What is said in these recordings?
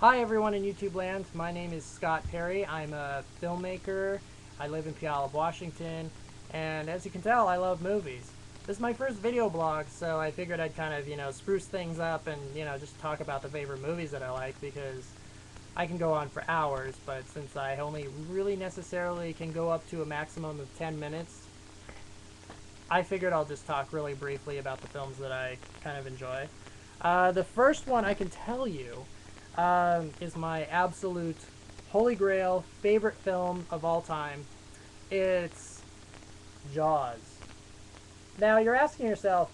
Hi everyone in YouTube land, my name is Scott Perry. I'm a filmmaker. I live in Puyallup, Washington, and as you can tell, I love movies. This is my first video blog, so I figured I'd kind of, spruce things up and, just talk about the favorite movies that I like, because I can go on for hours, but since I only really necessarily can go up to a maximum of 10 minutes, I figured I'll just talk really briefly about the films that I kind of enjoy. The first one I can tell you is my absolute holy grail favorite film of all time. It's Jaws. Now you're asking yourself,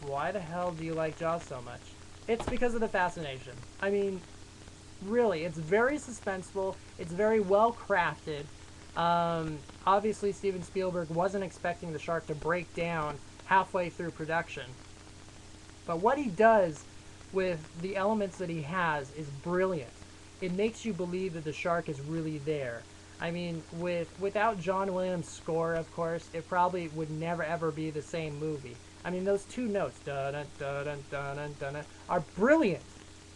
why the hell do you like Jaws so much? It's because of the fascination. I mean, really, it's very suspenseful. It's very well crafted. Obviously, Steven Spielberg wasn't expecting the shark to break down halfway through production. But what he does with the elements that he has is brilliant. It makes you believe that the shark is really there. I mean, without John Williams' score, of course, it probably would never ever be the same movie. I mean, those two notes, dun dun dun dun dun dun, are brilliant.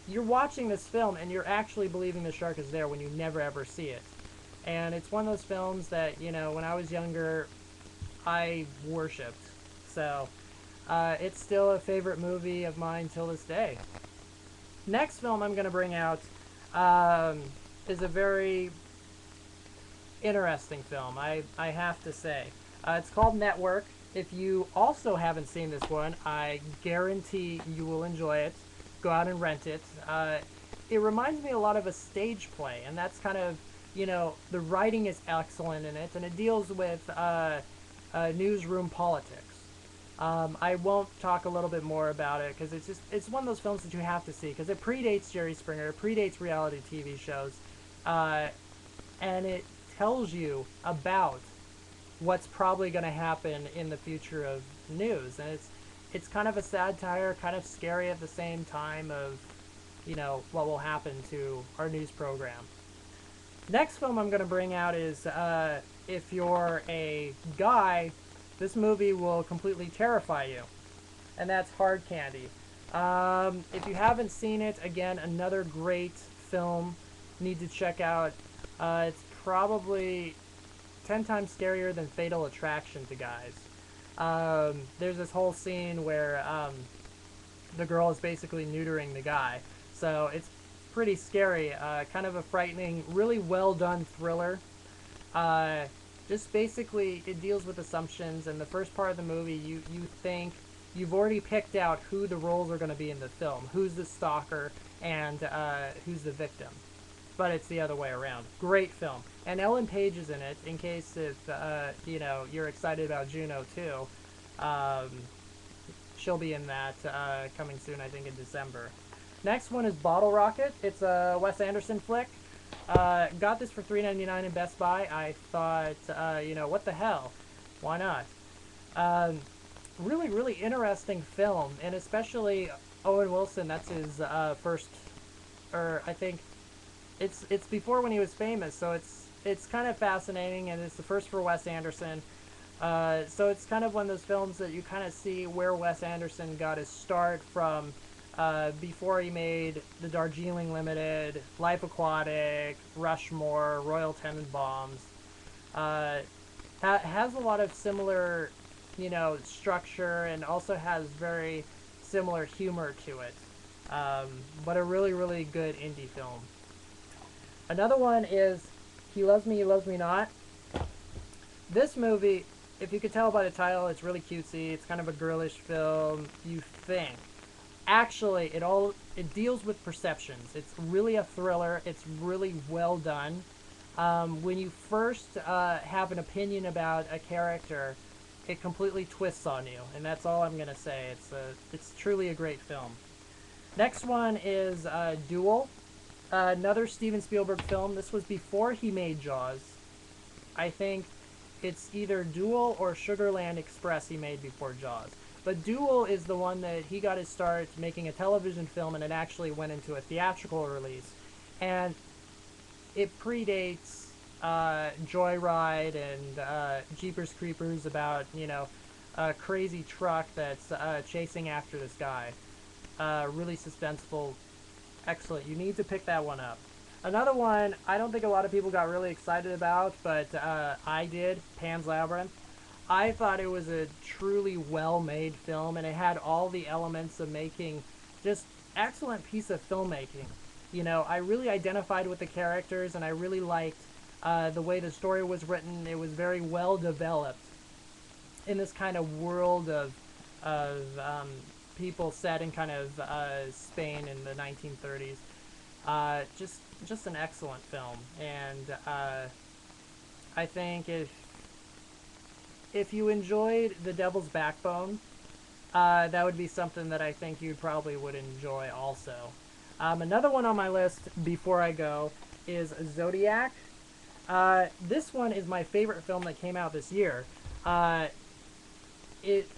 You're watching this film and you're actually believing the shark is there when you never ever see it. And it's one of those films that, when I was younger, I worshipped. So, it's still a favorite movie of mine till this day. Next film I'm going to bring out is a very interesting film, I have to say. It's called Network. If you also haven't seen this one, I guarantee you will enjoy it. Go out and rent it. It reminds me a lot of a stage play, and that's kind of, the writing is excellent in it, and it deals with newsroom politics. I won't talk a little bit more about it because it's one of those films that you have to see because it predates Jerry Springer, it predates reality TV shows, and it tells you about what's probably going to happen in the future of news, and it's kind of a satire, kind of scary at the same time of what will happen to our news program. Next film I'm going to bring out is if you're a guy, this movie will completely terrify you, and that's Hard Candy. If you haven't seen it, again, another great film. Need to check out. It's probably 10 times scarier than Fatal Attraction to guys. There's this whole scene where the girl is basically neutering the guy, so it's pretty scary. Kind of a frightening, really well done thriller. Just basically, it deals with assumptions, and the first part of the movie, you think you've already picked out who the roles are going to be in the film, who's the stalker, and who's the victim. But it's the other way around. Great film. And Ellen Page is in it, in case if, you're excited about Juno too. She'll be in that coming soon, I think in December. Next one is Bottle Rocket. It's a Wes Anderson flick. Got this for $3.99 in Best Buy. I thought, what the hell? Why not? Really, really interesting film, and especially Owen Wilson. That's his first, or I think it's before when he was famous. So it's kind of fascinating, and it's the first for Wes Anderson. So it's kind of one of those films that you kind of see where Wes Anderson got his start from. Before he made the Darjeeling Limited, Life Aquatic, Rushmore, Royal Tenenbaums. Has a lot of similar, structure, and also has very similar humor to it. But a really, really good indie film. Another one is He Loves Me, He Loves Me Not. This movie, if you could tell by the title, it's really cutesy. It's kind of a girlish film, you think. Actually, it deals with perceptions. It's really a thriller. It's really well done. When you first have an opinion about a character, it completely twists on you, and that's all I'm gonna say. It's truly a great film. Next one is Duel, another Steven Spielberg film. This was before he made Jaws. I think it's either Duel or Sugarland Express he made before Jaws. But Duel is the one that he got his start making a television film, and it actually went into a theatrical release. And it predates Joyride and Jeepers Creepers about, a crazy truck that's chasing after this guy. Really suspenseful Excellent. You need to pick that one up. Another one I don't think a lot of people got really excited about, but I did, Pan's Labyrinth. I thought it was a truly well-made film, and it had all the elements of making just excellent piece of filmmaking. You know, I really identified with the characters, and I really liked the way the story was written. It was very well developed in this kind of world of people set in kind of Spain in the 1930s. Just an excellent film, and I think if you enjoyed The Devil's Backbone, that would be something that I think you probably would enjoy also. Another one on my list before I go is Zodiac. This one is my favorite film that came out this year. It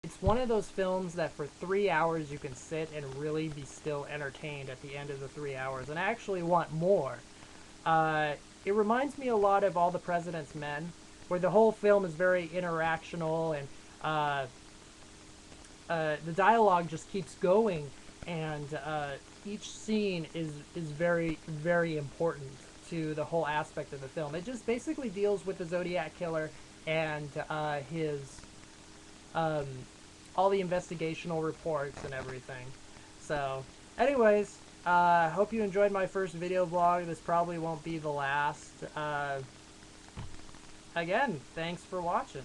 It's one of those films that for 3 hours you can sit and really be still entertained at the end of the 3 hours, and I actually want more. It reminds me a lot of All the President's Men, where the whole film is very interactional, and the dialogue just keeps going, and each scene is very, very important to the whole aspect of the film. It just basically deals with the Zodiac Killer and his all the investigational reports and everything. So, anyways, hope you enjoyed my first video vlog. This probably won't be the last. Again, thanks for watching.